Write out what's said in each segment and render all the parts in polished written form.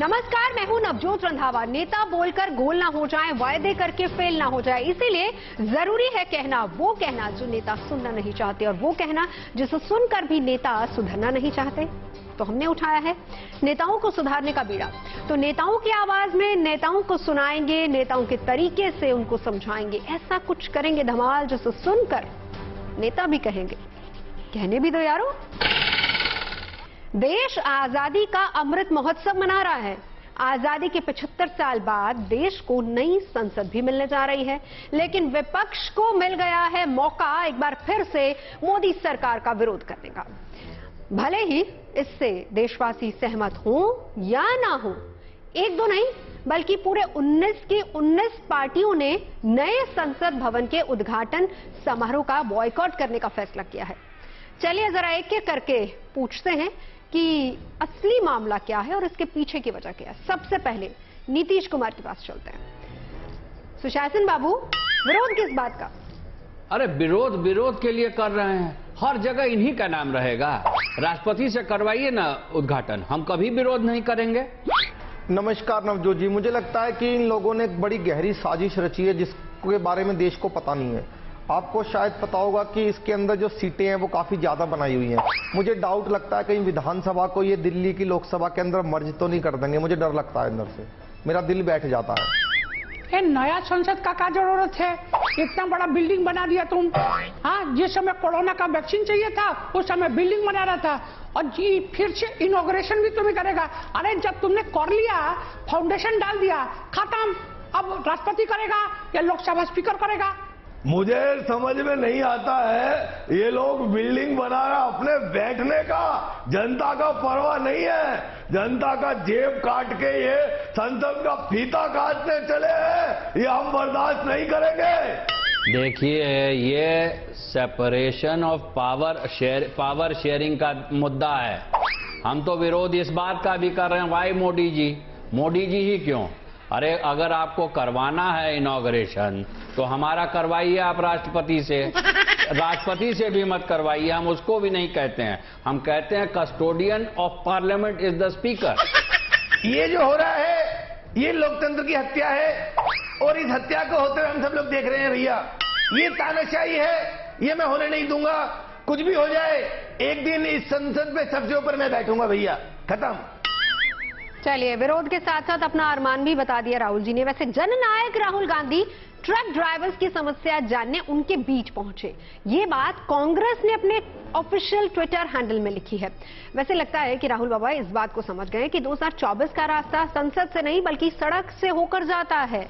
नमस्कार, मैं हूं नवजोत रंधावा। नेता बोलकर गोल ना हो जाए, वायदे करके फेल ना हो जाए, इसीलिए जरूरी है कहना वो कहना जो नेता सुनना नहीं चाहते और वो कहना जिसे सुनकर भी नेता सुधरना नहीं चाहते। तो हमने उठाया है नेताओं को सुधारने का बीड़ा। तो नेताओं की आवाज में नेताओं को सुनाएंगे, नेताओं के तरीके से उनको समझाएंगे, ऐसा कुछ करेंगे धमाल जिसे सुनकर नेता भी कहेंगे, कहने भी दो यारो। देश आजादी का अमृत महोत्सव मना रहा है। आजादी के 75 साल बाद देश को नई संसद भी मिलने जा रही है, लेकिन विपक्ष को मिल गया है मौका एक बार फिर से मोदी सरकार का विरोध करने का। भले ही इससे देशवासी सहमत हों या ना हो, एक दो नहीं बल्कि पूरे 19 की 19 पार्टियों ने नए संसद भवन के उद्घाटन समारोह का बॉयकॉट करने का फैसला किया है। चलिए जरा एक एक करके पूछते हैं कि असली मामला क्या है और इसके पीछे की वजह क्या है। सबसे पहले नीतीश कुमार के पास चलते हैं। सुशासन बाबू, विरोध किस बात का? अरे विरोध के लिए कर रहे हैं, हर जगह इन्हीं का नाम रहेगा। राष्ट्रपति से करवाइए ना उद्घाटन, हम कभी विरोध नहीं करेंगे। नमस्कार नवजोत जी, मुझे लगता है कि इन लोगों ने एक बड़ी गहरी साजिश रची है जिसके बारे में देश को पता नहीं है। आपको शायद पता होगा कि इसके अंदर जो सीटें हैं वो काफी ज्यादा बनाई हुई हैं। मुझे डाउट लगता है कहीं विधानसभा को ये दिल्ली की लोकसभा के अंदर मर्ज तो नहीं कर देंगे। मुझे डर लगता है, अंदर से मेरा दिल बैठ जाता है। ये नया संसद का क्या जरूरत है? इतना बड़ा बिल्डिंग बना दिया तुम। हाँ, जिस समय कोरोना का वैक्सीन चाहिए था उस समय बिल्डिंग बना रहा था, और जी फिर से इनॉग्रेशन भी तुम्हें करेगा। अरे जब तुमने कर लिया, फाउंडेशन डाल दिया, खत्म। अब राष्ट्रपति करेगा या लोकसभा स्पीकर करेगा? मुझे समझ में नहीं आता है, ये लोग बिल्डिंग बना रहा अपने बैठने का, जनता का परवाह नहीं है। जनता का जेब काट के ये संसद का फीता काटने चले हैं, ये हम बर्दाश्त नहीं करेंगे। देखिए, ये सेपरेशन ऑफ पावर शेयरिंग का मुद्दा है। हम तो विरोध इस बात का भी कर रहे हैं, भाई मोदी जी ही क्यों? अरे अगर आपको करवाना है इनॉग्रेशन तो हमारा करवाइए आप राष्ट्रपति से भी मत करवाइए। हम उसको भी नहीं कहते हैं, हम कहते हैं custodian of parliament is the speaker. ये जो हो रहा है ये लोकतंत्र की हत्या है, और इस हत्या को होते हुए हम सब लोग देख रहे हैं भैया। ये तानाशाही है, ये मैं होने नहीं दूंगा। कुछ भी हो जाए, एक दिन इस संसद पे सबसे ऊपर मैं बैठूंगा भैया, खत्म। चलिए, विरोध के साथ साथ अपना अरमान भी बता दिया राहुल जी ने। वैसे जननायक राहुल गांधी ट्रक ड्राइवर्स की समस्या जानने उनके बीच पहुंचे। ये बात कांग्रेस ने अपने ऑफिशियल ट्विटर हैंडल में लिखी है। वैसे लगता है कि राहुल बाबा इस बात को समझ गए कि 2024 का रास्ता संसद से नहीं बल्कि सड़क से होकर जाता है।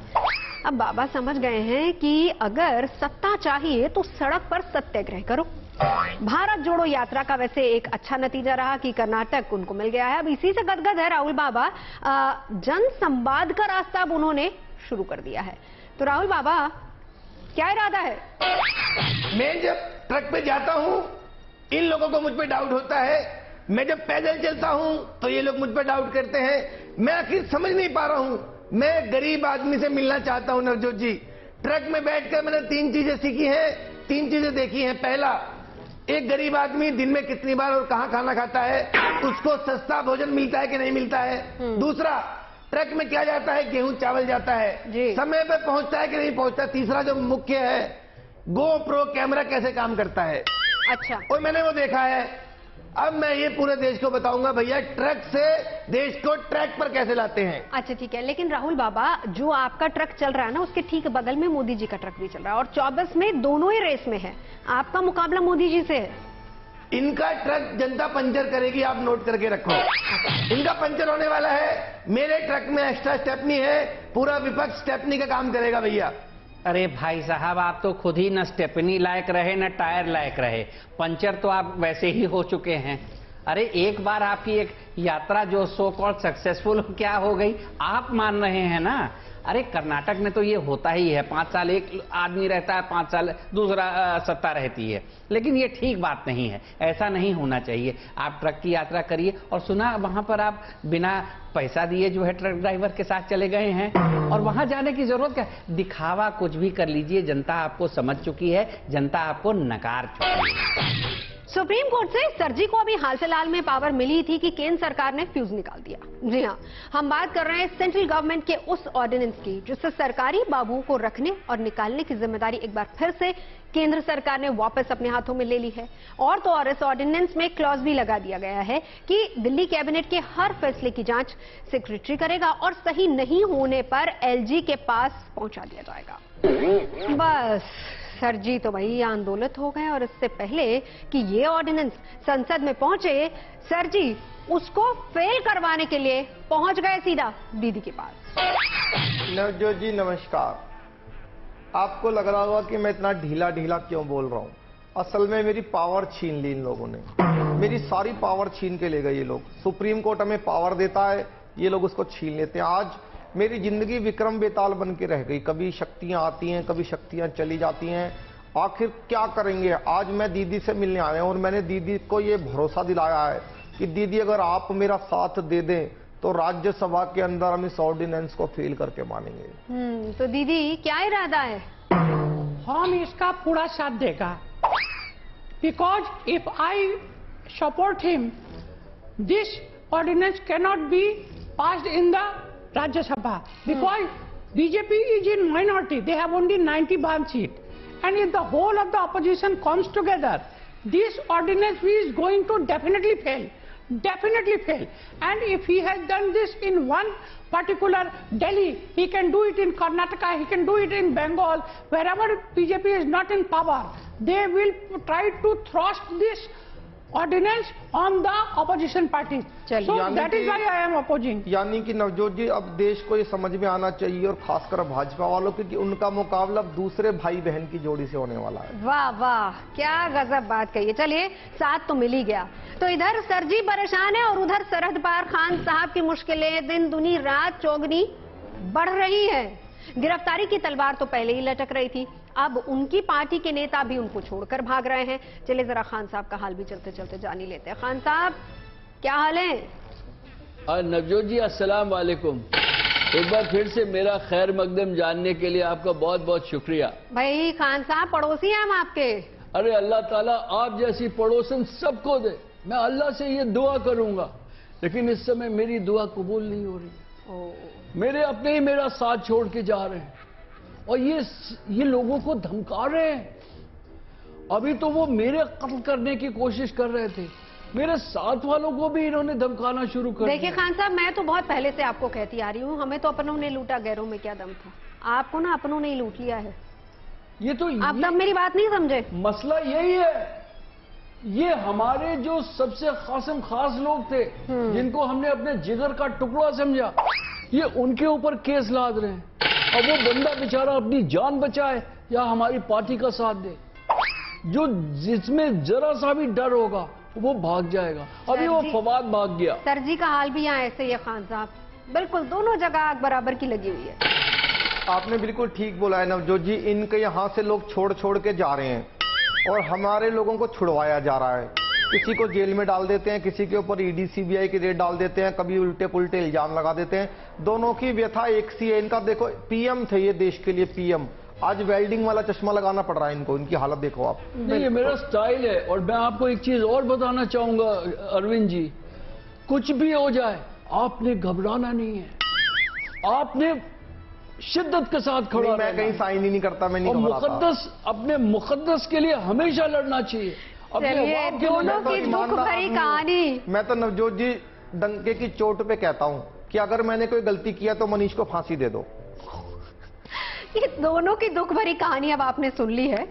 अब बाबा समझ गए हैं कि अगर सत्ता चाहिए तो सड़क पर सत्याग्रह करो। भारत जोड़ो यात्रा का वैसे एक अच्छा नतीजा रहा कि कर्नाटक उनको मिल गया है। अब इसी से गदगद है राहुल बाबा। जन संवाद का रास्ता अब उन्होंने शुरू कर दिया है। तो राहुल बाबा, क्या इरादा है? मैं जब ट्रक पे जाता हूं इन लोगों को मुझ पे डाउट होता है, मैं जब पैदल चलता हूं तो ये लोग मुझ पे डाउट करते हैं। मैं आखिर समझ नहीं पा रहा हूं। मैं गरीब आदमी से मिलना चाहता हूं नवजोत जी। ट्रक में बैठकर मैंने 3 चीजें सीखी हैं, 3 चीजें देखी हैं। पहला, एक गरीब आदमी दिन में कितनी बार और कहां खाना खाता है, उसको सस्ता भोजन मिलता है कि नहीं मिलता है। दूसरा, ट्रक में क्या जाता है, गेहूं चावल जाता है, समय पे पहुंचता है कि नहीं पहुंचता। तीसरा जो मुख्य है, GoPro कैमरा कैसे काम करता है। अच्छा, और मैंने वो देखा है। अब मैं ये पूरे देश को बताऊंगा भैया, ट्रक से देश को ट्रैक पर कैसे लाते हैं। अच्छा ठीक है, लेकिन राहुल बाबा जो आपका ट्रक चल रहा है ना, उसके ठीक बगल में मोदी जी का ट्रक भी चल रहा है, और 24 में दोनों ही रेस में है। आपका मुकाबला मोदी जी से है। इनका ट्रक जनता पंचर करेगी, आप नोट करके रखो। इनका पंचर होने वाला है। मेरे ट्रक में एक्स्ट्रा स्टेपनी है, पूरा विपक्ष स्टेपनी का काम करेगा भैया। अरे भाई साहब, आप तो खुद ही न स्टेपनी लायक रहे न टायर लायक रहे, पंचर तो आप वैसे ही हो चुके हैं। अरे एक बार आपकी एक यात्रा जो सो कॉल्ड सक्सेसफुल क्या हो गई, आप मान रहे हैं ना। अरे कर्नाटक में तो ये होता ही है, 5 साल एक आदमी रहता है, 5 साल दूसरा सत्ता रहती है। लेकिन ये ठीक बात नहीं है, ऐसा नहीं होना चाहिए। आप ट्रक की यात्रा करिए, और सुना वहां पर आप बिना पैसा दिए जो है ट्रक ड्राइवर के साथ चले गए हैं, और वहां जाने की जरूरत क्या? दिखावा कुछ भी कर लीजिए, जनता आपको समझ चुकी है, जनता आपको नकार चुकी है। सुप्रीम कोर्ट से सरजी को अभी हाल फिलहाल में पावर मिली थी कि केंद्र सरकार ने फ्यूज निकाल दिया। जी हां, हम बात कर रहे हैं सेंट्रल गवर्नमेंट के उस ऑर्डिनेंस की जिससे सरकारी बाबुओं को रखने और निकालने की जिम्मेदारी एक बार फिर से केंद्र सरकार ने वापस अपने हाथों में ले ली है। और तो और इस ऑर्डिनेंस में क्लॉज भी लगा दिया गया है कि दिल्ली कैबिनेट के हर फैसले की जांच सेक्रेटरी करेगा और सही नहीं होने पर एलजी के पास पहुंचा दिया जाएगा। बस सरजी तो भाई आंदोलित हो गए और इससे पहले कि ये ऑर्डिनेंस संसद में पहुंचे, सरजी उसको फेल करवाने के लिए पहुंच गए सीधा दीदी के पास। नवजोत जी नमस्कार। आपको लग रहा होगा कि मैं इतना ढीला ढीला क्यों बोल रहा हूं। असल में मेरी पावर छीन ली इन लोगों ने, मेरी सारी पावर छीन के ले गए ये लोग। सुप्रीम कोर्ट हमें पावर देता है, ये लोग उसको छीन लेते हैं। आज मेरी जिंदगी विक्रम बेताल बन के रह गई। कभी शक्तियां आती हैं, कभी शक्तियां चली जाती हैं। आखिर क्या करेंगे। आज मैं दीदी से मिलने आया हूं और मैंने दीदी को ये भरोसा दिलाया है कि दीदी अगर आप मेरा साथ दे दें तो राज्यसभा के अंदर हम इस ऑर्डिनेंस को फेल करके मानेंगे। तो दीदी क्या इरादा है? हम इसका पूरा साथ देगा, because if I support him this ordinance cannot be passed in the Rajya Sabha because BJP is in minority. They have only 91 seats. And if the whole of the opposition comes together, this ordinance is going to definitely fail. Definitely fail. And if he has done this in one particular Delhi, he can do it in Karnataka, he can do it in Bengal. Wherever BJP is not in power, they will try to thrust this ordinance on the opposition parties. So that is why I am opposing. यानी कि नवजोत जी अब देश को ये समझ में आना चाहिए और खासकर भाजपा वालों को कि उनका मुकाबला दूसरे भाई बहन की जोड़ी से होने वाला है। वाह वाह, क्या गजब बात कही है। चलिए साथ तो मिल ही गया। तो इधर सरजी परेशान है और उधर सरहद पार खान साहब की मुश्किलें दिन दुनी रात चौगनी बढ़ रही है। गिरफ्तारी की तलवार तो पहले ही लटक रही थी, अब उनकी पार्टी के नेता भी उनको छोड़कर भाग रहे हैं। चलिए जरा खान साहब का हाल भी चलते चलते जान ही लेते हैं। खान साहब क्या हाल है? नवजोत जी अस्सलाम वालेकुम। एक बार फिर से मेरा खैर मकदम जानने के लिए आपका बहुत बहुत शुक्रिया। भाई खान साहब पड़ोसी हैं हम आपके। अरे अल्लाह ताला आप जैसी पड़ोसन सबको दे, मैं अल्लाह से ये दुआ करूंगा। लेकिन इस समय मेरी दुआ कबूल नहीं हो रही। मेरे अपने ही मेरा साथ छोड़ के जा रहे हैं और ये लोगों को धमका रहे हैं। अभी तो वो मेरे कत्ल करने की कोशिश कर रहे थे, मेरे साथ वालों को भी इन्होंने धमकाना शुरू कर दिया। देखिए खान साहब, मैं तो बहुत पहले से आपको कहती आ रही हूँ, हमें तो अपनों ने लूटा, गैरों में क्या दम था। आपको ना अपनों ने ही लूट लिया है। ये तो आप तब मेरी बात नहीं समझे। मसला यही है, ये हमारे जो सबसे खासम खास लोग थे जिनको हमने अपने जिगर का टुकड़ा समझा, ये उनके ऊपर केस लाद रहे हैं। अब वो बंदा बेचारा अपनी जान बचाए या हमारी पार्टी का साथ दे, जो जिसमें जरा सा भी डर होगा वो भाग जाएगा। अभी वो फवाद भाग गया। सरजी का हाल भी यहाँ ऐसे ही है खान साहब, बिल्कुल दोनों जगह आग बराबर की लगी हुई है। आपने बिल्कुल ठीक बोला है नवजोत जी। इनके यहाँ से लोग छोड़ छोड़ के जा रहे हैं और हमारे लोगों को छुड़वाया जा रहा है। किसी को जेल में डाल देते हैं, किसी के ऊपर ईडी सीबीआई की रेड डाल देते हैं, कभी उल्टे पुल्टे इल्जाम लगा देते हैं। दोनों की व्यथा एक सी है। इनका देखो, पीएम थे ये देश के लिए, पीएम, आज वेल्डिंग वाला चश्मा लगाना पड़ रहा है इनको। इनकी हालत देखो आप। नहीं, ये मेरा स्टाइल है। और मैं आपको एक चीज और बताना चाहूंगा अरविंद जी, कुछ भी हो जाए आपने घबराना नहीं है, आपने शिद्दत के साथ खड़ा। मैं कहीं साइन ही नहीं करता, मैं नहीं घबराता। मुकद्दस, अपने मुकद्दस के लिए हमेशा लड़ना चाहिए। चलिए दोनों की दुख भरी कहानी। मैं तो नवजोत जी डंके की चोट पे कहता हूं कि अगर मैंने कोई गलती किया तो मनीष को फांसी दे दो। ये दोनों की दुख भरी कहानी अब आपने सुन ली है।